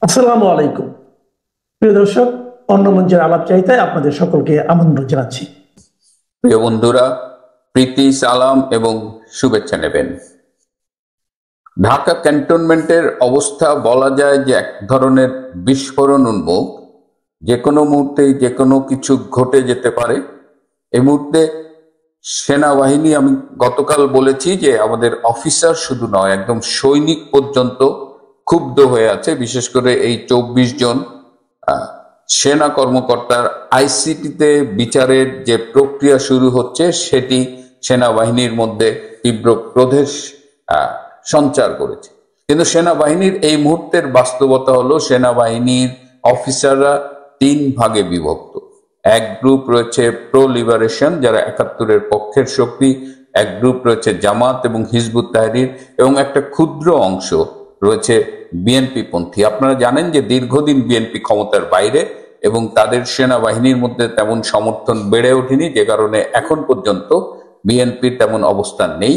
আসসালামু আলাইকুম। প্রিয় দর্শক, অন্য মঞ্চের আলাপ চাইতে আপনাদের সকলকে আমন্ত্রণ জানাচ্ছি। প্রিয় বন্ধুরা, প্রীতি, সালাম এবং শুভেচ্ছা নেবেন। ঢাকা ক্যান্টনমেন্টের অবস্থা বলা যায় যে এক ধরনের বিস্ফোরণ উন্মুখ। যে কোনো মুহূর্তেই যে কোনো কিছু ঘটে যেতে পারে। এই মুহূর্তে সেনাবাহিনী, আমি গতকাল বলেছি যে আমাদের অফিসার শুধু নয়, একদম সৈনিক পর্যন্ত ক্ষুব্ধ হয়ে আছে। বিশেষ করে এই 24 জন সেনা কর্মকর্তার আইসিটিতে বিচারের যে প্রক্রিয়া শুরু হচ্ছে সেটি সেনাবাহিনীর মধ্যে তীব্র ক্রোধের সঞ্চার করেছে। কিন্তু সেনাবাহিনীর এই মুহূর্তের বাস্তবতা হলো, সেনাবাহিনীর অফিসাররা 3 ভাগে বিভক্ত। এক গ্রুপ রয়েছে প্রো লিবারেশন, যারা 71-এর পক্ষের শক্তি। এক গ্রুপ রয়েছে জামাত এবং হিজবুত তাহরির, এবং একটা ক্ষুদ্র অংশ রয়েছে বিএনপি পন্থী। আপনারা জানেন যে দীর্ঘদিন বিএনপি ক্ষমতার বাইরে এবং তাদের সেনাবাহিনীর মধ্যে তেমন সমর্থন বেড়ে ওঠেনি, যে কারণে এখন পর্যন্ত বিএনপির তেমন অবস্থান নেই।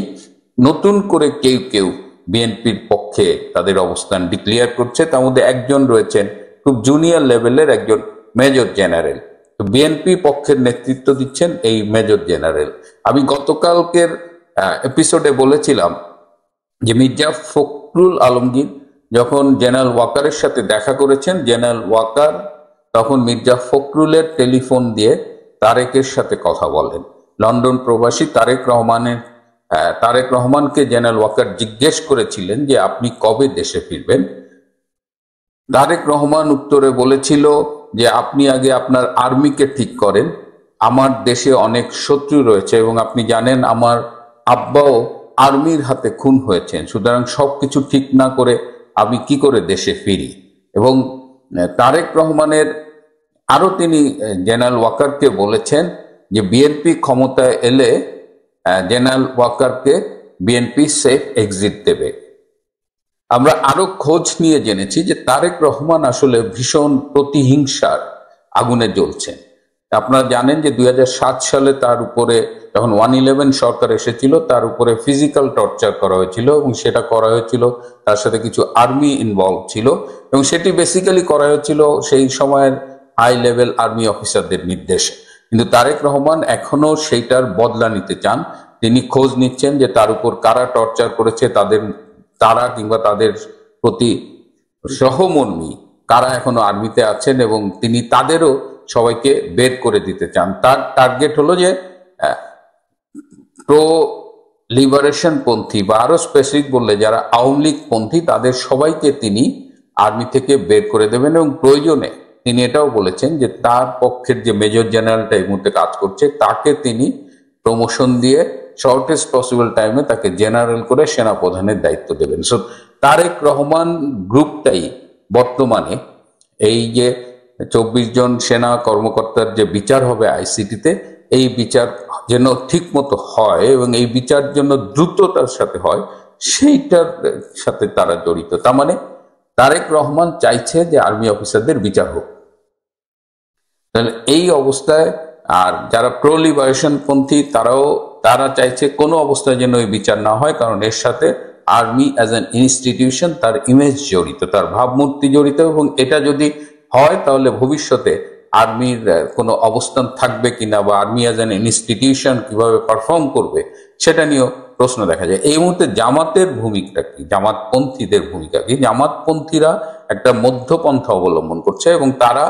নতুন করে কেউ কেউ বিএনপির পক্ষে তাদের অবস্থান ডিক্লেয়ার করছে। তার মধ্যে একজন রয়েছেন খুব জুনিয়র লেভেলের একজন মেজর জেনারেল। তো বিএনপি পক্ষের নেতৃত্ব দিচ্ছেন এই মেজর জেনারেল। আমি গতকালকের এপিসোডে বলেছিলাম যে মির্জা ফখরুল আলমগীর যখন জেনারেল ওয়াকারের সাথে দেখা করেছেন, জেনারেল ওয়াকার তখন মির্জা ফখরুলের টেলিফোন দিয়ে তারেকের সাথে কথা বলেন। লন্ডন প্রবাসী তারেক রহমানকে জেনারেল ওয়াকার জিজ্ঞেস করেছিলেন যে আপনি কবে দেশে ফিরবেন। তারেক রহমান উত্তরে বলেছিল যে আপনি আগে আপনার আর্মিকে ঠিক করেন, আমার দেশে অনেক শত্রু রয়েছে এবং আপনি জানেন আমার আব্বাও আর্মির হাতে খুন হয়েছেন, সুতরাং সবকিছু ঠিক না করে আমি কি করে দেশে ফিরি। এবং তারেক রহমানের আরো তিনি জেনারেল ওয়াকারকে বলেছেন যে বিএনপি ক্ষমতায় এলে জেনারেল ওয়াকারকে বিএনপি সেফ এক্সিট দেবে। আমরা আরো খোঁজ নিয়ে জেনেছি যে তারেক রহমান আসলে ভীষণ প্রতিহিংসার আগুনে জ্বলছেন। আপনারা জানেন যে 2007 সালে তার উপরে যখন 111 সরকার এসেছিল, তার উপরে ফিজিক্যাল টর্চার করা হয়েছিল এবং সেটা করা হয়েছিল, তার সাথে কিছু আর্মি ইনভলভ ছিল এবং সেটি বেসিক্যালি করা হয়েছিল সেই সময়ের হাই লেভেল আর্মি অফিসারদের নির্দেশে। কিন্তু তারেক রহমান এখনো সেইটার বদলা নিতে চান। তিনি খোঁজ নিচ্ছেন যে তার উপর কারা টর্চার করেছে, তারা কিংবা তাদের প্রতি সহমর্মী কারা এখনো আর্মিতে আছেন, এবং তিনি তাদেরও সবাইকে বের করে দিতে চান। তার টার্গেট হলো যে প্রো লিবারেশন পন্থী বা আরো স্পেসিফিক বললে যারা আওয়ামী লীগ পন্থী, তাদের সবাইকে তিনি আর্মি থেকে বের করে দেবেন। এবং প্রয়োজনে তিনি এটাও বলেছেন যে তার পক্ষের যে মেজর জেনারেলটা এই মুহূর্তে কাজ করছে তাকে তিনি প্রমোশন দিয়ে শর্টেস্ট পসিবল টাইমে তাকে জেনারেল করে সেনা প্রধানের দায়িত্ব দেবেন। সো তারেক রহমান গ্রুপটাই বর্তমানে এই যে 24 জন সেনা কর্মকর্তার যে বিচার হবে আইসিটিতে, এই বিচার যেন ঠিক মতো হয় এবং এই বিচার যেন দ্রুততার সাথে হয়, সেইটার সাথে তারা জড়িত। তার মানে তারেক রহমান চাইছে যে আর্মি অফিসারদের বিচার হোক। তাহলে এই অবস্থায় আর যারা প্রো লিবারেশন পন্থী তারা চাইছে কোনো অবস্থায় যেন ওই বিচার না হয়, কারণ এর সাথে আর্মি অ্যাজ অ্যান ইনস্টিটিউশন, তার ইমেজ জড়িত, তার ভাবমূর্তি জড়িত, এবং এটা যদি হয় তাহলে ভবিষ্যতে আর্মির কোনো অবস্থান থাকবে কিনা বা আর্মি অ্যাজ অ্যান ইনস্টিটিউশন কিভাবে পারফর্ম করবে সেটা নিয়েও প্রশ্ন দেখা যায়। এই মুহূর্তে জামাতের ভূমিকা কি, জামাতপন্থীদের ভূমিকা কি? জামাতপন্থীরা একটা মধ্যপন্থা অবলম্বন করছে এবং তারা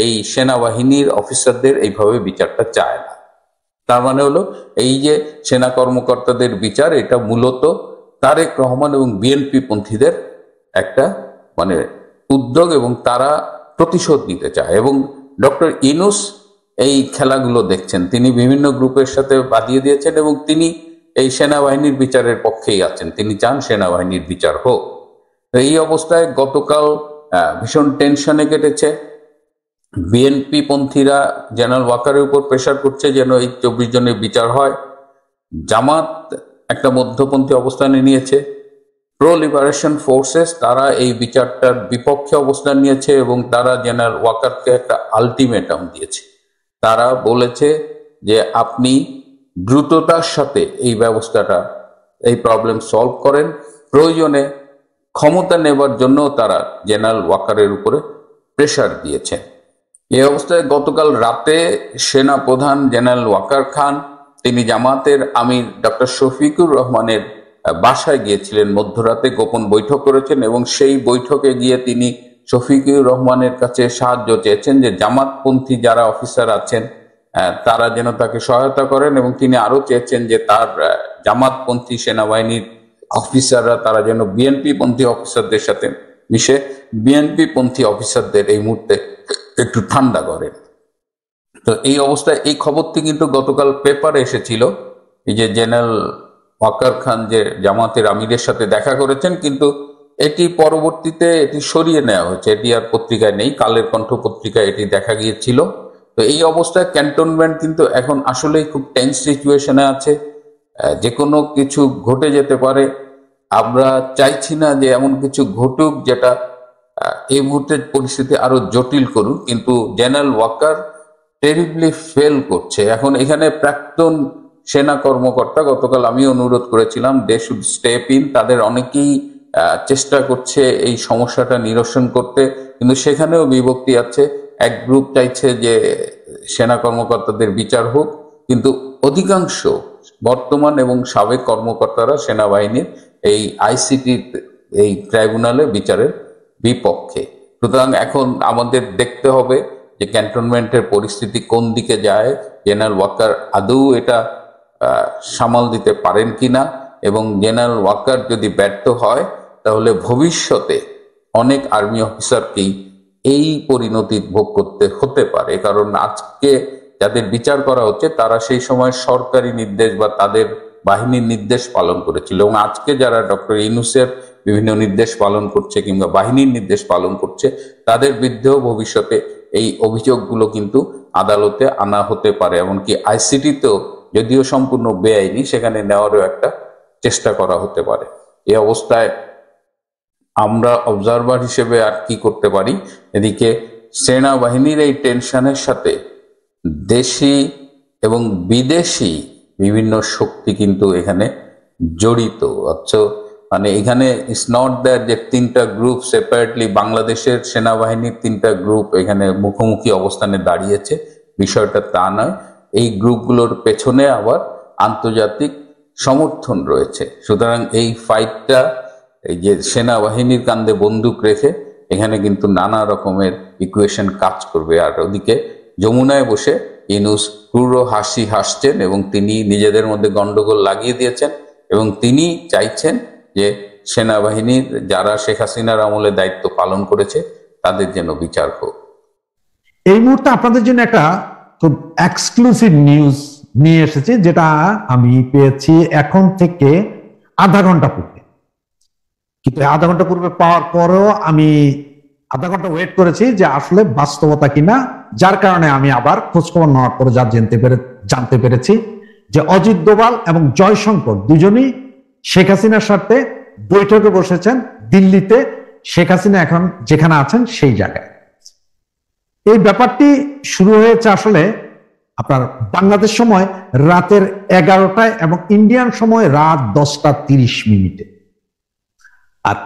এই সেনাবাহিনীর অফিসারদের এইভাবে বিচারটা চায় না। তার মানে হলো এই যে সেনা কর্মকর্তাদের বিচার, এটা মূলত তারেক রহমান এবং বিএনপি পন্থীদের একটা মানে উদ্যোগ এবং তারা প্রতিশোধ নিতে চায়। এবং ডক্টর ইউনূস এই খেলাগুলো দেখছেন, তিনি বিভিন্ন গ্রুপের সাথে বাঁধিয়ে দিয়েছেন এবং তিনি এই সেনাবাহিনীর বিচারের পক্ষেই আছেন। তিনি চান সেনাবাহিনীর বিচার হোক। এই অবস্থায় গতকাল ভীষণ টেনশনে কেটেছে। বিএনপি পন্থীরা জেনারেল ওয়াকারের উপর প্রেশার করছে যেন এই 24 জনের বিচার হয়। জামাত একটা মধ্যপন্থী অবস্থানে নিয়েছে। প্রো লিবারেশন ফোর্সেস তারা এই বিচারটার বিপক্ষে অবস্থান নিয়েছে এবং তারা জেনারেল ওয়াকারকে একটা আলটিমেটাম দিয়েছে। তারা বলেছে যে আপনি দ্রুততার সাথে এই ব্যবস্থাটা, এই প্রবলেম সলভ করেন, প্রয়োজনে ক্ষমতা নেবার জন্য তারা জেনারেল ওয়াকারের উপরে প্রেসার দিয়েছেন। এই অবস্থায় গতকাল রাতে সেনা প্রধান জেনারেল ওয়াকার খান তিনি জামাতের আমির ডক্টর শফিকুর রহমানের বাসায় গিয়েছিলেন, মধ্যরাতে গোপন বৈঠক করেছেন এবং সেই বৈঠকে গিয়ে তিনি শফিকুর রহমানের কাছে সাহায্য চেয়েছেন যে জামাতপন্থী যারা অফিসার আছেন তারা যেন তাকে সহায়তা করেন, এবং তিনি আরো চেয়েছেন যে তার জামাতপন্থী সেনাবাহিনীর অফিসাররা তারা যেন বিএনপি পন্থী অফিসারদের সাথে মিশে বিএনপি পন্থী অফিসারদের এই মুহূর্তে একটু ঠান্ডা করেন। তো এই অবস্থায় এই খবরটি কিন্তু গতকাল পেপারে এসেছিল, এই যে জেনারেল ওয়াকার খান যে জামাতের আমিরের সাথে দেখা করেছেন, কিন্তু এটি পরবর্তীতে এটি সরিয়ে নেওয়া হয়েছে, এটি আর পত্রিকায় নেই, কালের কণ্ঠ পত্রিকায় এটি দেখা গিয়েছিল। তো এই অবস্থায় ক্যান্টনমেন্ট কিন্তু এখন আসলেই খুব টেন্স সিচুয়েশনে আছে, যে কোনো কিছু ঘটে যেতে পারে। আমরা চাইছি না যে এমন কিছু ঘটুক যেটা এই মুহূর্তের পরিস্থিতি আরো জটিল করুক, কিন্তু জেনারেল ওয়াকার টেরিবলি ফেল করছে। এখন এখানে প্রাক্তন সেনা কর্মকর্তা, গতকাল আমি অনুরোধ করেছিলাম দে শুড স্টেপ ইন, তাদের অনেকেই চেষ্টা করছে এই সমস্যাটা নিরসন করতে, কিন্তু সেখানেও বিভক্তি আছে। এক গ্রুপ চাইছে যে সেনা কর্মকর্তাদের বিচার হোক, কিন্তু অধিকাংশ বর্তমান এবং সাবেক কর্মকর্তারা সেনাবাহিনীর এই আইসিটি এই ট্রাইব্যুনালে বিচারের বিপক্ষে। সুতরাং এখন আমাদের দেখতে হবে যে ক্যান্টনমেন্টের পরিস্থিতি কোন দিকে যায়, জেনারেল ওয়াকার আদৌ এটা সামাল দিতে পারেন কিনা, এবং জেনারেল ওয়াকার যদি ব্যর্থ হয় তাহলে ভবিষ্যতে অনেক আর্মি অফিসারকেই এই পরিণতি ভোগ করতে হতে পারে। কারণ আজকে যাদের বিচার করা হচ্ছে তারা সেই সময় সরকারি নির্দেশ বা তাদের বাহিনীর নির্দেশ পালন করেছিল, এবং আজকে যারা ডক্টর ইউনূসের বিভিন্ন নির্দেশ পালন করছে কিংবা বাহিনীর নির্দেশ পালন করছে তাদের বিরুদ্ধেও ভবিষ্যতে এই অভিযোগগুলো কিন্তু আদালতে আনা হতে পারে। এমনকি আইসিটিতেও যদিও সম্পূর্ণ বেআইনি, সেখানে নেওয়ারও একটা চেষ্টা করা হতে পারে। এই অবস্থায় আমরা অবজারভার হিসেবে আর কি করতে পারি? এদিকে সেনাবাহিনীর এই টেনশনের সাথে দেশি এবং বিদেশি বিভিন্ন শক্তি কিন্তু এখানে জড়িত। মানে এখানে ইটস নট দ্যাট যে তিনটা গ্রুপ সেপারেটলি, বাংলাদেশের সেনাবাহিনীর তিনটা গ্রুপ এখানে মুখোমুখি অবস্থানে দাঁড়িয়েছে, বিষয়টা তা নয়। এই গ্রুপগুলোর পেছনে আবার আন্তর্জাতিক সমর্থন রয়েছে। সুতরাং এই ফাইটটা এই যে সেনাবাহিনীর কাঁধে বন্দুক রেখে এখানে কিন্তু নানা রকমের ইকুয়েশন কাজ করবে। আর ওদিকে যমুনায় বসে ইউনূস পুরো হাসি হাসছেন এবং তিনি নিজেদের মধ্যে গন্ডগোল লাগিয়ে দিয়েছেন, এবং তিনি চাইছেন যে সেনাবাহিনীর যারা শেখ হাসিনার আমলে দায়িত্ব পালন করেছে তাদের যেন বিচার হোক। এই মুহূর্তে আপনাদের জন্য একটা খুব এক্সক্লুসিভ নিউজ নিয়ে এসেছি, যেটা আমি পেয়েছি এখন থেকে আধা ঘন্টা পূর্বে। কিন্তু আধা ঘন্টা পূর্বে পাওয়ার পরেও আমি আধা ঘন্টা ওয়েট করেছি যে আসলে বাস্তবতা কিনা, যার কারণে আমি আবার খোঁজখবর নেওয়ার পরে যা জানতে পেরেছি যে অজিত দোভাল এবং জয়শঙ্কর দুজনই শেখ হাসিনার সাথে বৈঠকে বসেছেন দিল্লিতে, শেখ হাসিনা এখন যেখানে আছেন সেই জায়গায়। এই ব্যাপারটি শুরু হয়েছে আসলে আপনার বাংলাদেশ সময় রাতের 11টায় এবং ইন্ডিয়ান সময় রাত 10:30। আর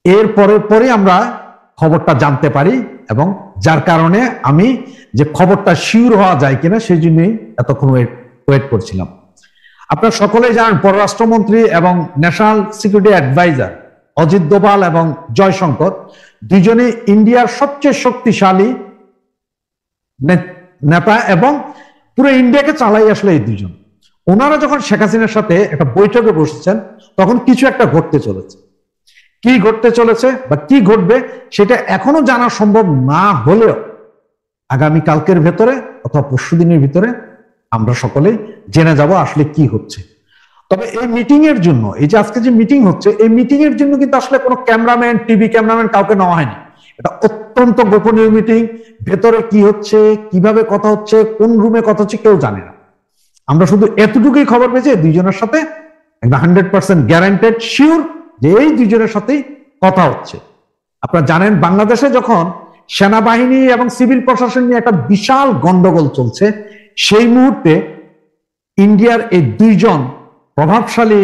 এর পরে আমরা খবরটা জানতে পারি, এবং যার কারণে আমি যে খবরটা শিওর হওয়া যায় কিনা সেই জন্যই এতক্ষণ ওয়েট করছিলাম। আপনারা সকলেই জানেন পররাষ্ট্রমন্ত্রী এবং national security adviser Ajit Doval এবং জয়শঙ্কর দুজনে ইন্ডিয়ার সবচেয়ে শক্তিশালী নেতা এবং পুরো ইন্ডিয়াকে চালাই আসলে এই দুজন। ওনারা যখন শেখ হাসিনার সাথে একটা বৈঠকে বসেছেন তখন কিছু একটা ঘটতে চলেছে। কি ঘটতে চলেছে বা কি ঘটবে সেটা এখনো জানা সম্ভব না হলেও আগামী কালকের ভেতরে অথবা পরশু দিনের ভিতরে আমরা সকলেই জেনে যাব আসলে কি হচ্ছে। তবে এই মিটিং এর জন্য, এই যে আজকে যে মিটিং হচ্ছে, এই মিটিং এর জন্য কিন্তু আসলে কোনো ক্যামেরাম্যান, টিভি ক্যামেরাম্যান কাউকে নেওয়া হয়নি। এটা অত্যন্ত গোপনীয় মিটিং। ভেতরে কি হচ্ছে, কিভাবে কথা হচ্ছে, কোন রুমে কথা হচ্ছে কেউ জানে না। আমরা শুধু এতটুকুই খবর পেয়েছি দুইজনের সাথে একটা 100% গ্যারান্টেড শিওর যে এই দুইজনের সাথেই কথা হচ্ছে। আপনারা জানেন বাংলাদেশে যখন সেনাবাহিনী এবং সিভিল প্রশাসন নিয়ে একটা বিশাল গন্ডগোল চলছে, সেই মুহূর্তে ইন্ডিয়ার এই দুইজন প্রভাবশালী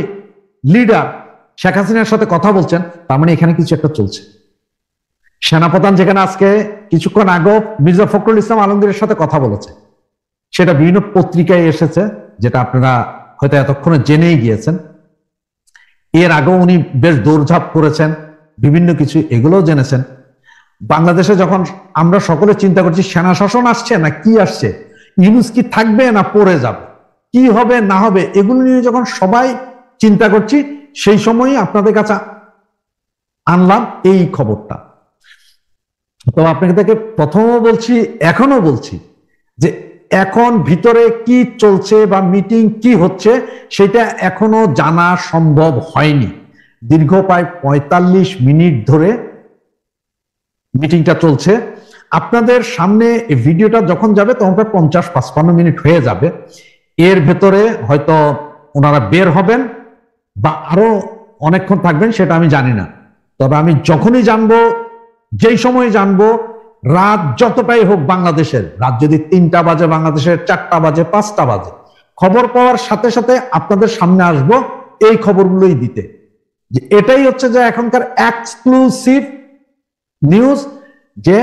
লিডার শেখ হাসিনার সাথে কথা বলছেন, তার মানে এখানে কিছু একটা চলছে। সেনাপ্রধান যেখানে আজকে কিছুক্ষণ আগেও মির্জা ফখরুল ইসলাম আলমগীরের সাথে কথা বলেছে, সেটা বিভিন্ন পত্রিকায় এসেছে, যেটা আপনারা হয়তো এতক্ষণে জেনেই গিয়েছেন। এর আগেও উনি বেশ দৌড়ঝাঁপ করেছেন, বিভিন্ন কিছু এগুলোও জেনেছেন। বাংলাদেশে যখন আমরা সকলে চিন্তা করছি সেনা শাসন আসছে না কি আসছে, ইউনূস কি থাকবে না পড়ে যাবে, কি হবে না হবে, এগুলো নিয়ে যখন সবাই চিন্তা করছি, সেই সময়ই আপনাদের কাছে আনলাম এই খবরটা। তো আপনাকে তাকে প্রথমও বলছি, এখনো বলছি যে এখন ভিতরে কি চলছে বা মিটিং কি হচ্ছে সেটা এখনো জানা সম্ভব হয়নি। দীর্ঘ প্রায় 45 মিনিট ধরে মিটিংটা চলছে। আপনাদের সামনে ভিডিওটা যখন যাবে তখন প্রায় 50-55 মিনিট হয়ে যাবে। এর ভেতরে হয়তো ওনারা বের হবেন বা আরো অনেকক্ষণ থাকবেন সেটা আমি জানি না। তবে আমি যখনই জানবো, যেই সময় জানবো, রাত যতটাই হোক বাংলাদেশের, রাত যদি 3টা বাজে বাংলাদেশের, 4টা বাজে, 5টা বাজে, খবর পাওয়ার সাথে সাথে আপনাদের সামনে আসবো এই খবরগুলোই দিতে। যে এটাই হচ্ছে যে এখনকার এক্সক্লুসিভ নিউজ, যে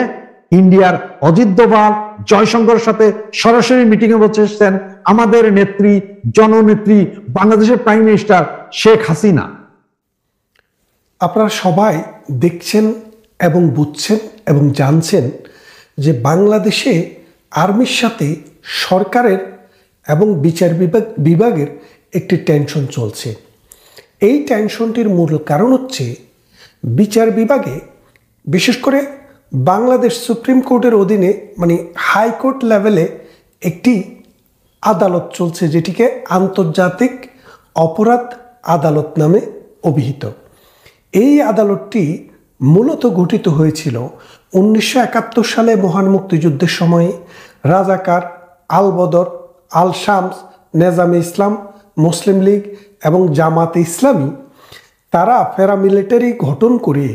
ইন্ডিয়ার অজিত দোভাল জয়শঙ্করের সাথে সরাসরি মিটিং এ বসেছেন আমাদের নেত্রী, জননেত্রী, বাংলাদেশের প্রাইম মিনিস্টার শেখ হাসিনা। আপনারা সবাই দেখছেন এবং বুঝছেন এবং জানছেন যে বাংলাদেশে আর্মির সাথে সরকারের এবং বিচার বিভাগের একটি টেনশন চলছে। এই টেনশনটির মূল কারণ হচ্ছে বিচার বিভাগে, বিশেষ করে বাংলাদেশ সুপ্রিম কোর্টের অধীনে মানে হাইকোর্ট লেভেলে একটি আদালত চলছে, যেটিকে আন্তর্জাতিক অপরাধ আদালত নামে অভিহিত। এই আদালতটি মূলত গঠিত হয়েছিল 1971 সালে মহান মুক্তিযুদ্ধের সময়ে রাজাকার, আল বদর, আল শামস, নেজামে ইসলাম, মুসলিম লীগ এবং জামাতে ইসলামী তারা প্যারামিলিটারি গঠন করে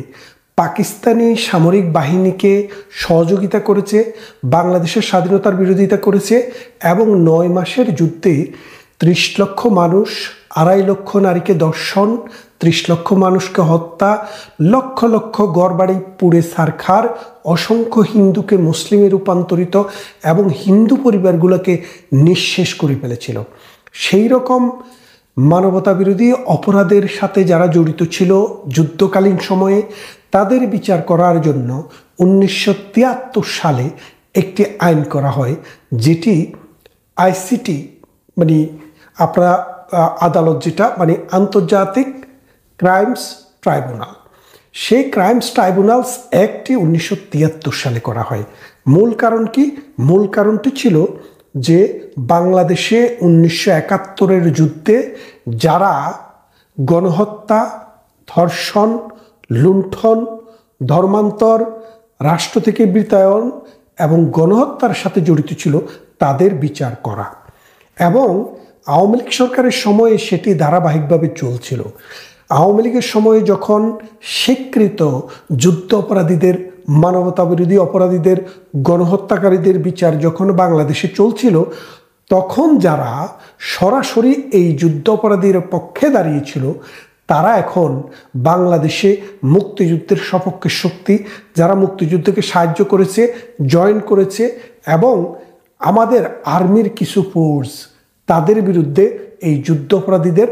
পাকিস্তানি সামরিক বাহিনীকে সহযোগিতা করেছে, বাংলাদেশের স্বাধীনতার বিরোধিতা করেছে এবং 9 মাসের যুদ্ধে 30 লক্ষ মানুষ, 2.5 লক্ষ নারীকে ধর্ষণ, 30 লক্ষ মানুষকে হত্যা, লক্ষ লক্ষ ঘরবাড়ি পুড়ে ছারখার, অসংখ্য হিন্দুকে মুসলিমে রূপান্তরিত এবং হিন্দু পরিবারগুলোকে নিঃশেষ করে ফেলেছিল। সেই রকম মানবতা বিরোধী অপরাধের সাথে যারা জড়িত ছিল যুদ্ধকালীন সময়ে, তাদের বিচার করার জন্য 1973 সালে একটি আইন করা হয়, যেটি আইসিটি মানে আপনারা আদালত, যেটা মানে আন্তর্জাতিক ক্রাইমস ট্রাইব্যুনাল। সেই ক্রাইমস ট্রাইব্যুনালস অ্যাক্টটি 1973 সালে করা হয়। মূল কারণ কি? মূল কারণটি ছিল যে বাংলাদেশে 1971-এর যুদ্ধে যারা গণহত্যা, ধর্ষণ, লুণ্ঠন, ধর্মান্তর, রাষ্ট্র থেকে বিতাড়ন এবং গণহত্যার সাথে জড়িত ছিল তাদের বিচার করা। এবং আওয়ামী লীগ সরকারের সময়ে সেটি ধারাবাহিকভাবে চলছিল। আওয়ামী লীগের সময়ে যখন স্বীকৃত যুদ্ধ অপরাধীদের, মানবতা বিরোধী অপরাধীদের, গণহত্যাকারীদের বিচার যখন বাংলাদেশে চলছিল, তখন যারা সরাসরি এই যুদ্ধ অপরাধীর পক্ষে দাঁড়িয়েছিল তারা এখন বাংলাদেশে মুক্তিযুদ্ধের সপক্ষে শক্তি, যারা মুক্তিযুদ্ধকে সাহায্য করেছে, জয়েন করেছে এবং আমাদের আর্মির কিছু ফোর্স তাদের বিরুদ্ধে এই যুদ্ধ অপরাধীদের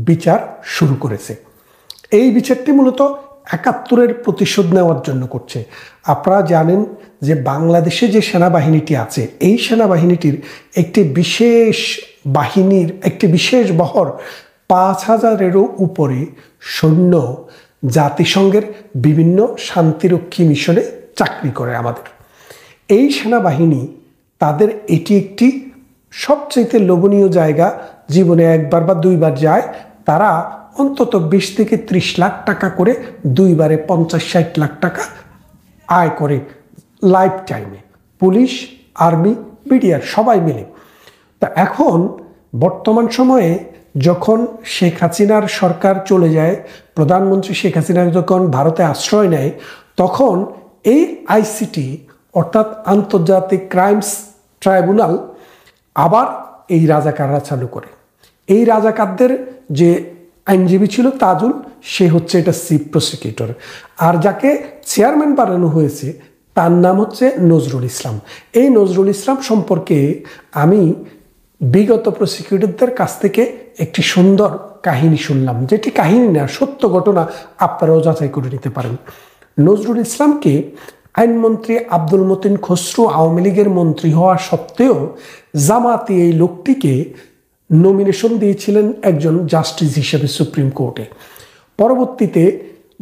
বিচার শুরু করেছে। এই বিচারটি মূলত 71-এর প্রতিশোধ নেওয়ার জন্য করছে। আপনারা জানেন যে বাংলাদেশে যে সেনাবাহিনীটি আছে, এই সেনাবাহিনীটির একটি বিশেষ বহর 5000-এরও উপরে সৈন্য জাতিসংঘের বিভিন্ন শান্তিরক্ষী মিশনে চাকরি করে আমাদের। এই সেনাবাহিনী, তাদের এটি একটি সবচেয়ে লোভনীয় জায়গা, জীবনে একবার বা দুইবার যায়। তারা অন্তত 20 থেকে 30 লাখ টাকা করে, দুইবারে 50-60 লাখ টাকা আয় করে লাইফ টাইমে, পুলিশ, আর্মি, বিডিআর সবাই মিলে। তা এখন বর্তমান সময়ে যখন শেখ হাসিনার সরকার চলে যায়, প্রধানমন্ত্রী শেখ হাসিনা যখন ভারতে আশ্রয় নেয়, তখন এই আইসিটি অর্থাৎ আন্তর্জাতিক ক্রাইমস ট্রাইব্যুনাল আবার এই রাজাকাররা চালু করে। এই রাজাকারদের যে আইনজীবী ছিল তাজুল, সে হচ্ছে এটা চিফ প্রসিকিউটর। আর যাকে চেয়ারম্যান বানানো হয়েছে তার নাম হচ্ছে নজরুল ইসলাম। এই নজরুল ইসলাম সম্পর্কে আমি বিগত প্রসিকিউটরদের কাছ থেকে একটি সুন্দর কাহিনী শুনলাম, যেটি কাহিনী না, সত্য ঘটনা, আপনারাও যাচাই করে নিতে পারেন। নজরুল ইসলামকে আইনমন্ত্রী আব্দুল মতিন খসরু আওয়ামী লীগের মন্ত্রী হওয়া সত্ত্বেও জামাতি এই লোকটিকে নমিনেশন দিয়েছিলেন একজন জাস্টিস হিসেবে সুপ্রিম কোর্টে। পরবর্তীতে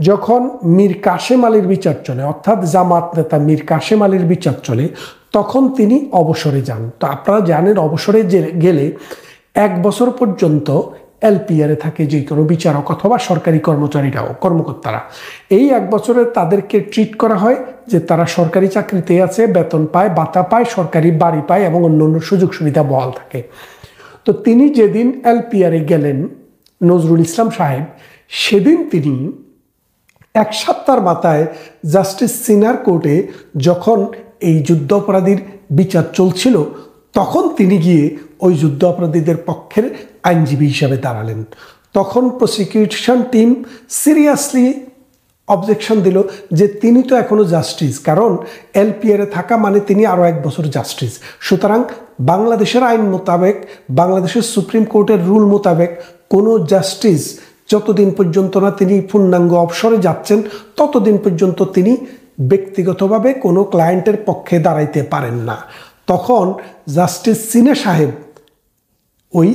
যখন মীর কাশেম আলীর বিচার চলে, অর্থাৎ জামাত নেতা মীর কাশেম আলীর বিচার চলে, তখন তিনি অবসরে যান। তো আপনারা জানেন অবসরে গেলে 1 বছর পর্যন্ত এলপিআরে থাকে যে কোনো বিচারক অথবা সরকারি কর্মকর্তারা। এই 1 বছরে তাদেরকে ট্রিট করা হয় যে তারা সরকারি চাকরিতে আছে, বেতন পায়, ভাতা পায়, সরকারি বাড়ি পায় এবং অন্যান্য সুযোগ সুবিধা বহাল থাকে। তো তিনি যেদিন এলপিআরে গেলেন নজরুল ইসলাম সাহেব, সেদিন তিনি 1 সপ্তাহের মাথায় জাস্টিস সিনার কোর্টে যখন এই যুদ্ধ অপরাধীর বিচার চলছিল, তখন তিনি গিয়ে ওই যুদ্ধ অপরাধীদের পক্ষের আইনজীবী হিসাবে দাঁড়ালেন। তখন প্রসিকিউশন টিম সিরিয়াসলি অবজেকশন দিল যে তিনি তো এখনো জাস্টিস, কারণ এলপিআরে থাকা মানে তিনি আরও 1 বছর জাস্টিস। সুতরাং বাংলাদেশের আইন মোতাবেক, বাংলাদেশের সুপ্রিম কোর্টের রুল মোতাবেক কোনো জাস্টিস যতদিন পর্যন্ত না তিনি পূর্ণাঙ্গ অবসরে যাচ্ছেন, ততদিন পর্যন্ত তিনি ব্যক্তিগতভাবে কোনো ক্লায়েন্টের পক্ষে দাঁড়াইতে পারেন না। তখন জাস্টিস সিনে সাহেব ওই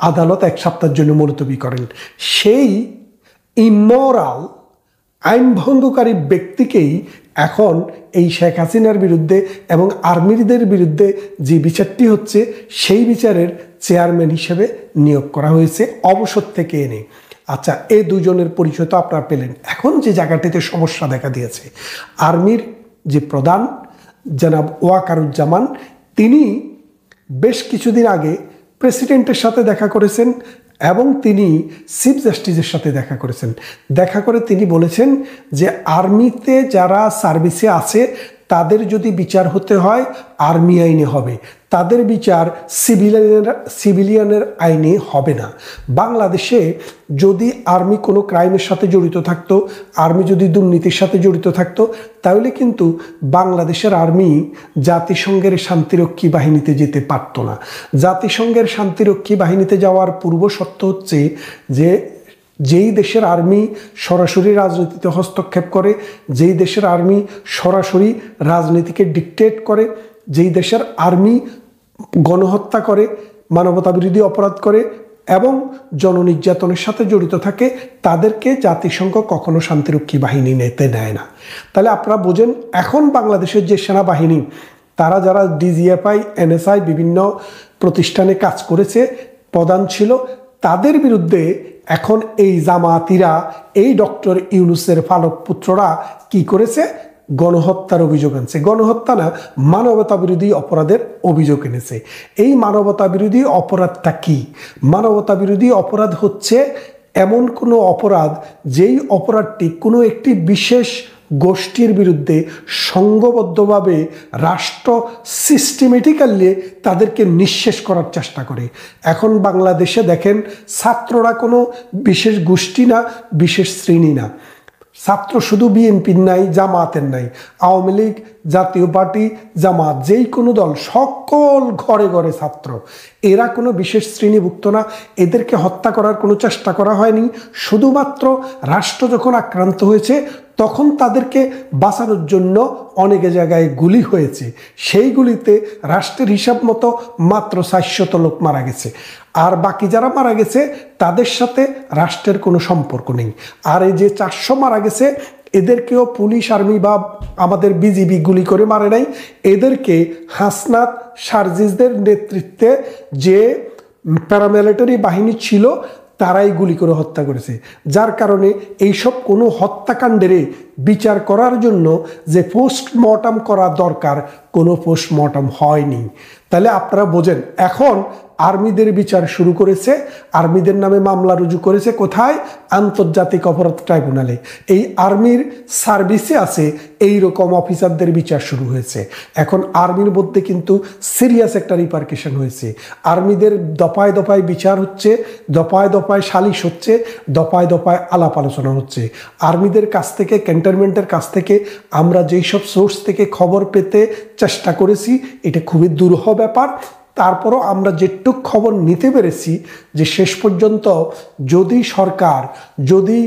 আদালত 1 সপ্তাহের জন্য মুলতবি করেন। সেই ইমোরাল আইন ভঙ্গকারী ব্যক্তিকেই এখন এই শেখ হাসিনার বিরুদ্ধে এবং আর্মিদের বিরুদ্ধে যে বিচারটি হচ্ছে, সেই বিচারের চেয়ারম্যান হিসেবে নিয়োগ করা হয়েছে অবসর থেকে এনে। আচ্ছা, এই দুজনের পরিচয় তো আপনারা পেলেন। এখন যে জায়গাটিতে সমস্যা দেখা দিয়েছে, আর্মির যে প্রধান জনাব ওয়াকারুজ্জামান, তিনি বেশ কিছুদিন আগে প্রেসিডেন্টের সাথে দেখা করেছেন এবং তিনি চিফ জাস্টিসের সাথে দেখা করেছেন। দেখা করে তিনি বলেছেন যে আর্মিতে যারা সার্ভিসে আছে তাদের যদি বিচার হতে হয় আর্মি আইনে হবে, তাদের বিচার সিভিলিয়ানের আইনে হবে না। বাংলাদেশে যদি আর্মি কোনো ক্রাইমের সাথে জড়িত থাকতো, আর্মি যদি দুর্নীতির সাথে জড়িত থাকতো, তাহলে কিন্তু বাংলাদেশের আর্মি জাতিসংঘের শান্তিরক্ষী বাহিনীতে যেতে পারতো না। জাতিসংঘের শান্তিরক্ষী বাহিনীতে যাওয়ার পূর্ব শর্ত হচ্ছে যে যেই দেশের আর্মি সরাসরি রাজনীতিতে হস্তক্ষেপ করে, যেই দেশের আর্মি সরাসরি রাজনীতিকে ডিকটেট করে, যেই দেশের আর্মি গণহত্যা করে, মানবতাবিরোধী অপরাধ করে এবং জননির্যাতনের সাথে জড়িত থাকে, তাদেরকে জাতিসংঘ কখনো শান্তিরক্ষী বাহিনী নিতে নেয় না। তাহলে আপনারা বোঝেন, এখন বাংলাদেশের যে সেনাবাহিনী, তারা যারা ডিজিএফআই, এনএসআই বিভিন্ন প্রতিষ্ঠানে কাজ করেছে, প্রধান ছিল, তাদের বিরুদ্ধে এখন এই জামাতিরা, এই ডক্টর ইউনূসের ফালক পুত্ররা কি করেছে? গণহত্যার অভিযোগ এনেছে। গণহত্যা না, মানবতা বিরোধী অপরাধের অভিযোগ এনেছে। এই মানবতা বিরোধী অপরাধটা কি? মানবতা বিরোধী অপরাধ হচ্ছে এমন কোনো অপরাধ যেই অপরাধটি কোনো একটি বিশেষ গোষ্ঠীর বিরুদ্ধে সংঘবদ্ধভাবে রাষ্ট্র সিস্টেমেটিক্যালি তাদেরকে নিঃশেষ করার চেষ্টা করে। এখন বাংলাদেশে দেখেন, ছাত্ররা কোনো বিশেষ গোষ্ঠী না, বিশেষ শ্রেণী না। ছাত্র শুধু বিএনপির নাই, জামাতের নাই, আওয়ামী লীগ, জাতীয় পার্টি, জামাত, যেই কোনো দল, সকল ঘরে ঘরে ছাত্র। এরা কোনো বিশেষ শ্রেণীভুক্ত না, এদেরকে হত্যা করার কোনো চেষ্টা করা হয়নি। শুধুমাত্র রাষ্ট্র যখন আক্রান্ত হয়েছে তখন তাদেরকে বাঁচানোর জন্য অনেক জায়গায় গুলি হয়েছে। সেই গুলিতে রাষ্ট্রের হিসাব মতো মাত্র 400 লোক মারা গেছে। আর বাকি যারা মারা গেছে তাদের সাথে রাষ্ট্রের কোনো সম্পর্ক নেই। আর এই যে 400 মারা গেছে, এদেরকেও পুলিশ, আর্মি বা আমাদের বিজিবি গুলি করে মারে নাই। এদেরকে হাসনাত, সার্জিসদের নেতৃত্বে যে প্যারামিলিটারি বাহিনী ছিল তারাই গুলি করে হত্যা করেছে। যার কারণে এইসব কোনো হত্যাকাণ্ডের বিচার করার জন্য যে পোস্টমর্টম করা দরকার, কোনো পোস্টমর্টম হয়নি। তাহলে আপনারা বোঝেন, এখন আর্মিদের বিচার শুরু করেছে, আর্মিদের নামে মামলা রুজু করেছে কোথায়? আন্তর্জাতিক অপরাধ ট্রাইব্যুনালে। এই আর্মির সার্ভিসে আছে এই রকম অফিসারদের বিচার শুরু হয়েছে। এখন আর্মির মধ্যে কিন্তু সিরিয়াস একটা রিপারকেশন হয়েছে। আর্মিদের দফায় দফায় বিচার হচ্ছে, দফায় দফায় সালিশ হচ্ছে, দফায় দফায় আলাপ আলোচনা হচ্ছে। আর্মিদের কাছ থেকে, ক্যান্টনমেন্টের কাছ থেকে আমরা যেই সব সোর্স থেকে খবর পেতে চেষ্টা করেছি, এটা খুবই দুরূহ ব্যাপার। তারপরও আমরা যেটুক খবর নিতে পেরেছি যে শেষ পর্যন্ত যদি সরকার, যদি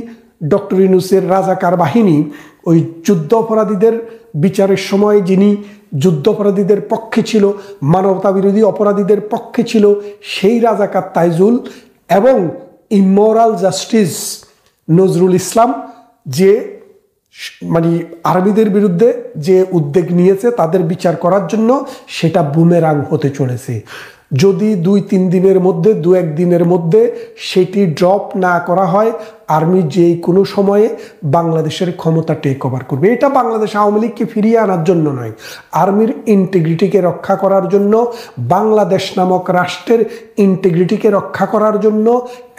ডক্টর ইউনূসের রাজাকার বাহিনী ওই যুদ্ধ অপরাধীদের বিচারের সময় যিনি যুদ্ধ অপরাধীদের পক্ষে ছিল, মানবতা বিরোধী অপরাধীদের পক্ষে ছিল, সেই রাজাকার তাইজুল এবং ইমোরাল জাস্টিস নজরুল ইসলাম যে মানে আর্মিদের বিরুদ্ধে যে উদ্যোগ নিয়েছে তাদের বিচার করার জন্য, সেটা বুমেরাং হতে চলেছে। যদি 2-3 দিনের মধ্যে, 2-1 দিনের মধ্যে সেটি ড্রপ না করা হয়, আর্মি যেই কোনো সময়ে বাংলাদেশের ক্ষমতা টেক ওভার করবে। এটা বাংলাদেশ আওয়ামী লীগকে ফিরিয়ে আনার জন্য নয়, আর্মির ইন্টিগ্রিটিকে রক্ষা করার জন্য, বাংলাদেশ নামক রাষ্ট্রের ইন্টিগ্রিটিকে রক্ষা করার জন্য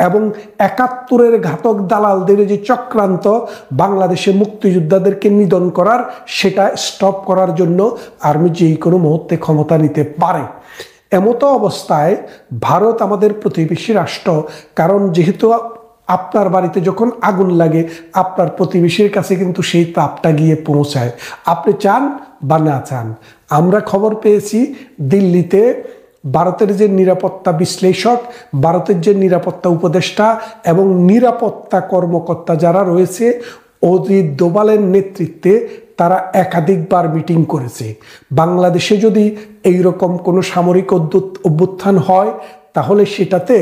এবং 71-এর ঘাতক দালালদের যে চক্রান্ত বাংলাদেশে মুক্তিযোদ্ধাদেরকে নিধন করার, সেটা স্টপ করার জন্য আর্মি যেই কোনো মুহূর্তে ক্ষমতা নিতে পারে। এমতো অবস্থায় ভারত আমাদের প্রতিবেশী রাষ্ট্র, কারণ যেহেতু আপনার বাড়িতে যখন আগুন লাগে আপনার প্রতিবেশীর কাছে কিন্তু সেই তাপটা গিয়ে পৌঁছায়, আপনি চান বা না চান। আমরা খবর পেয়েছি দিল্লিতে ভারতের যে নিরাপত্তা বিশ্লেষক, ভারতের যে নিরাপত্তা উপদেষ্টা এবং নিরাপত্তা কর্মকর্তা যারা রয়েছে, অজিত দোভালের নেতৃত্বে তারা একাধিকবার মিটিং করেছে। বাংলাদেশে যদি এইরকম কোনো সামরিক অভ্যুত্থান হয় তাহলে সেটাতে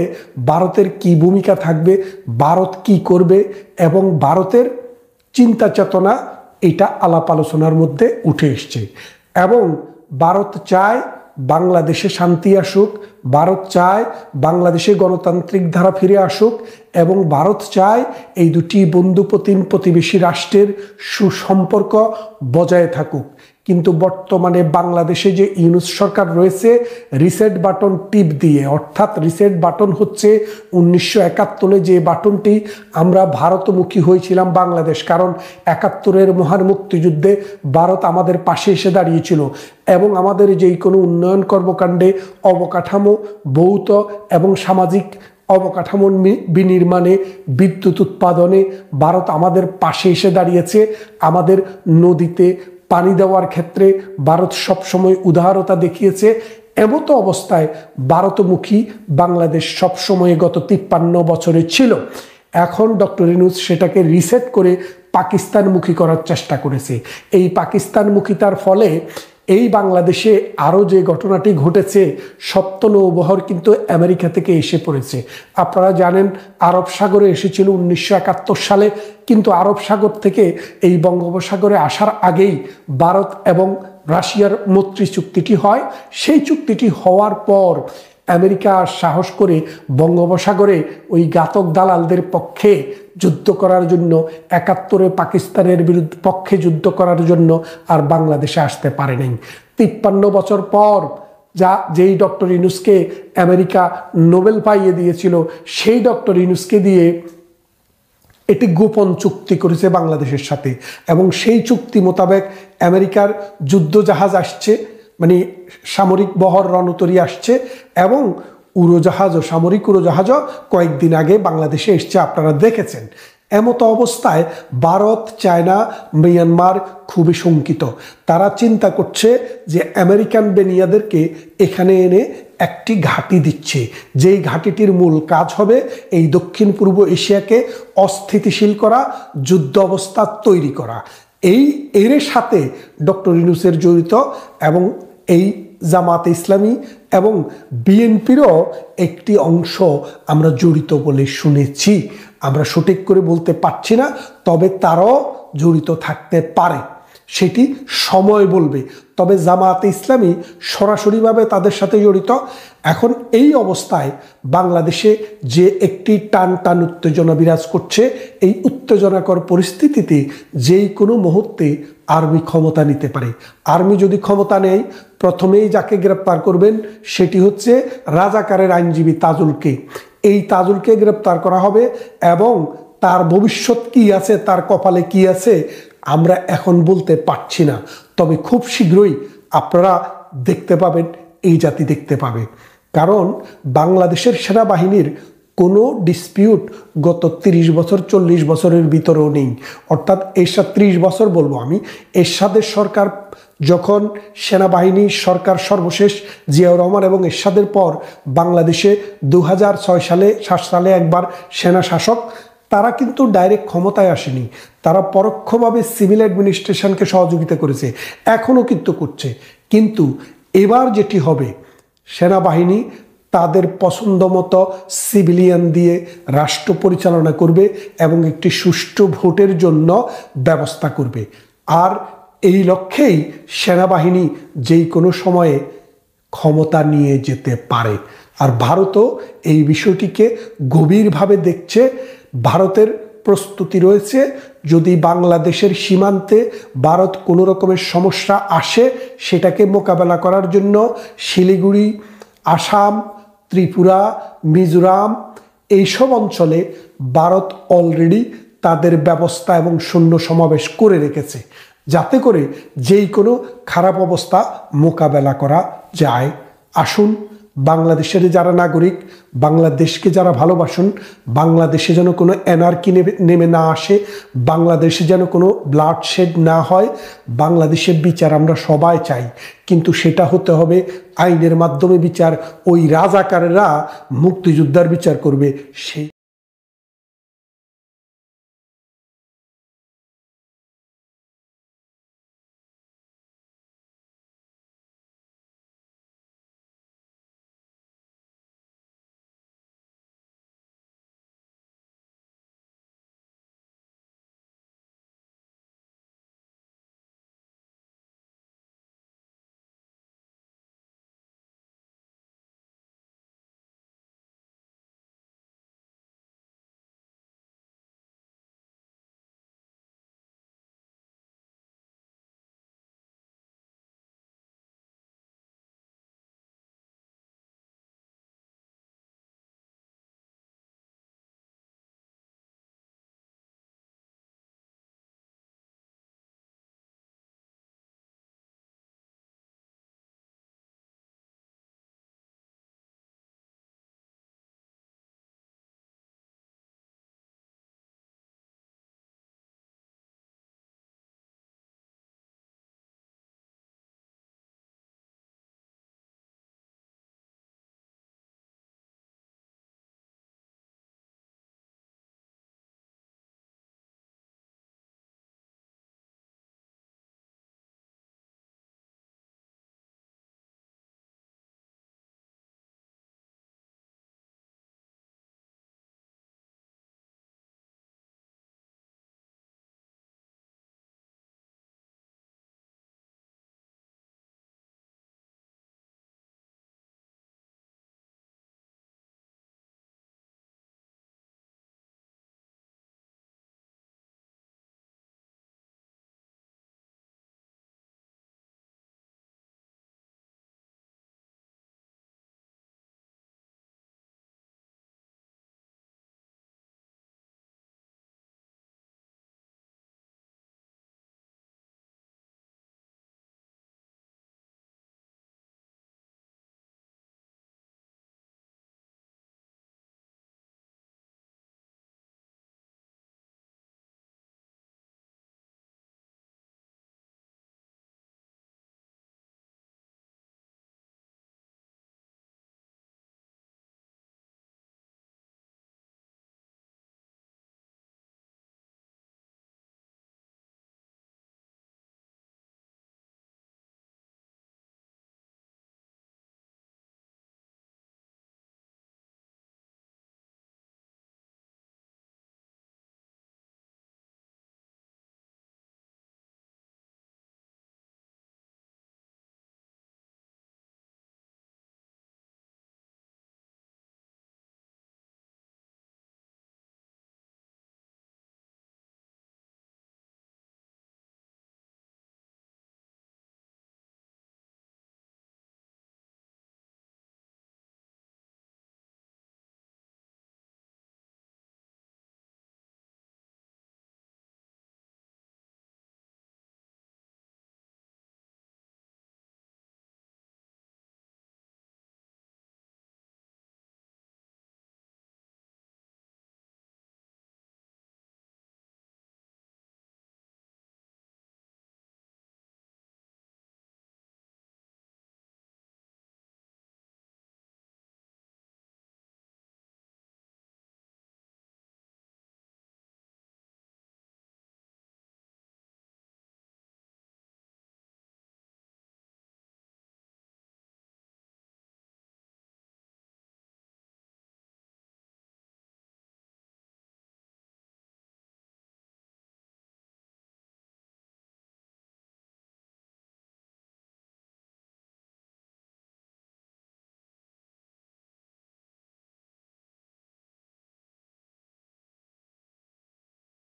ভারতের কি ভূমিকা থাকবে, ভারত কি করবে এবং ভারতের চিন্তা চেতনা, এটা আলাপ আলোচনার মধ্যে উঠে এসছে। এবং ভারত চায় বাংলাদেশে শান্তি আসুক, ভারত চায় বাংলাদেশে গণতান্ত্রিক ধারা ফিরে আসুক এবং ভারত চায় এই দুটি প্রতিবেশী রাষ্ট্রের সুসম্পর্ক বজায় থাকুক। কিন্তু বর্তমানে বাংলাদেশে যে ইউনূস সরকার রয়েছে, রিসেট বাটন টিপ দিয়ে, অর্থাৎ রিসেট বাটন হচ্ছে 1971 যে বাটনটি আমরা ভারতমুখী হয়েছিলাম বাংলাদেশ, কারণ 71-এর মহান মুক্তিযুদ্ধে ভারত আমাদের পাশে এসে দাঁড়িয়েছিল এবং আমাদের যেই কোনো উন্নয়ন কর্মকাণ্ডে, অবকাঠামো, ভৌত এবং সামাজিক অবকাঠামোর বিনির্মাণে, বিদ্যুৎ উৎপাদনে ভারত আমাদের পাশে এসে দাঁড়িয়েছে। আমাদের নদীতে পানি দেওয়ার ক্ষেত্রে ভারত সবসময় উদারতা দেখিয়েছে। এমতো অবস্থায় ভারতমুখী বাংলাদেশ সবসময় গত 53 বছরে ছিল। এখন ডক্টর ইউনূস সেটাকে রিসেট করে পাকিস্তানমুখী করার চেষ্টা করেছে। এই পাকিস্তানমুখিতার ফলে এই বাংলাদেশে আরও যে ঘটনাটি ঘটেছে, সপ্ত নৌবহর কিন্তু আমেরিকা থেকে এসে পড়েছে। আপনারা জানেন আরব সাগরে এসেছিল 1971 সালে, কিন্তু আরব সাগর থেকে এই বঙ্গোপসাগরে আসার আগেই ভারত এবং রাশিয়ার মৈত্রী চুক্তিটি হয়। সেই চুক্তিটি হওয়ার পর আমেরিকা সাহস করে বঙ্গোপসাগরে ওই ঘাতক দালালদের পক্ষে যুদ্ধ করার জন্য, 71-এ পাকিস্তানের পক্ষে যুদ্ধ করার জন্য আর বাংলাদেশে আসতে পারে নাই। 53 বছর পর যেই ডক্টর ইউনূসকে আমেরিকা নোবেল পাইয়ে দিয়েছিল, সেই ডক্টর ইউনূসকে দিয়ে এটি গোপন চুক্তি করেছে বাংলাদেশের সাথে এবং সেই চুক্তি মোতাবেক আমেরিকার যুদ্ধ জাহাজ আসছে, মানে সামরিক বহর রণতরী আসছে এবং উড়োজাহাজও, সামরিক উড়োজাহাজও কয়েকদিন আগে বাংলাদেশে এসছে, আপনারা দেখেছেন। এমতো অবস্থায় ভারত, চায়না, মিয়ানমার খুবই শঙ্কিত। তারা চিন্তা করছে যে আমেরিকান বেনিয়াদেরকে এখানে এনে একটি ঘাঁটি দিচ্ছে, যেই ঘাঁটিটির মূল কাজ হবে এই দক্ষিণ পূর্ব এশিয়াকে অস্থিতিশীল করা, যুদ্ধ অবস্থা তৈরি করা। এর সাথে ডক্টর ইউনূসের জড়িত এবং এই জামাতে ইসলামী এবং বিএনপিরও একটি অংশ আমরা জড়িত বলে শুনেছি। আমরা সঠিক করে বলতে পারছি না, তবে তারাও জড়িত থাকতে পারে। সেটি সময় বলবে। তবে জামায়াতে ইসলামী সরাসরিভাবে তাদের সাথে জড়িত। এখন এই অবস্থায় বাংলাদেশে যে একটি টান টান উত্তেজনা বিরাজ করছে, এই উত্তেজনাকর পরিস্থিতিতে যেই কোনো মুহূর্তে আর্মি ক্ষমতা নিতে পারে। আর্মি যদি ক্ষমতা নেয়, প্রথমেই যাকে গ্রেপ্তার করবেন সেটি হচ্ছে রাজাকারের আইনজীবী তাজুলকে। এই তাজুলকে গ্রেপ্তার করা হবে এবং তার ভবিষ্যৎ কি আছে, তার কপালে কি আছে আমরা এখন বলতে পারছি না। তবে খুব শীঘ্রই আপনারা দেখতে পাবেন, এই জাতি দেখতে পাবে। কারণ বাংলাদেশের সেনাবাহিনীর কোনো ডিসপিউট গত 30 বছর 40 বছরের ভিতরেও নেই। অর্থাৎ এরশাদ 30 বছর বলবো আমি, এরশাদের সরকার যখন সেনাবাহিনী সরকার সর্বশেষ জিয়াউর রহমান এবং এরশাদের পর বাংলাদেশে 2006 সালে 7 সালে একবার সেনা শাসক, তারা কিন্তু ডাইরেক্ট ক্ষমতায় আসেনি, তারা পরোক্ষভাবে সিভিল অ্যাডমিনিস্ট্রেশনকে সহযোগিতা করেছে, এখনও কিন্তু করছে। কিন্তু এবার যেটি হবে, সেনাবাহিনী তাদের পছন্দ মতো সিভিলিয়ান দিয়ে রাষ্ট্র পরিচালনা করবে এবং একটি সুষ্ঠু ভোটের জন্য ব্যবস্থা করবে। আর এই লক্ষ্যেই সেনাবাহিনী যেই কোনো সময়ে ক্ষমতা নিয়ে যেতে পারে। আর ভারতও এই বিষয়টিকে গভীরভাবে দেখছে। ভারতের প্রস্তুতি রয়েছে, যদি বাংলাদেশের সীমান্তে ভারত কোনো রকমের সমস্যা আসে সেটাকে মোকাবেলা করার জন্য শিলিগুড়ি, আসাম, ত্রিপুরা, মিজোরাম এইসব অঞ্চলে ভারত অলরেডি তাদের ব্যবস্থা এবং সৈন্য সমাবেশ করে রেখেছে, যাতে করে যেই কোনো খারাপ অবস্থা মোকাবেলা করা যায়। আসুন, বাংলাদেশের যারা নাগরিক, বাংলাদেশকে যারা ভালোবাসুন, বাংলাদেশে যেন কোনো এনার্কি নেমে না আসে, বাংলাদেশে যেন কোনো ব্লাডশেড না হয়, বাংলাদেশের বিচার আমরা সবাই চাই, কিন্তু সেটা হতে হবে আইনের মাধ্যমে বিচার। ওই রাজাকারেরা মুক্তিযোদ্ধার বিচার করবে, সেই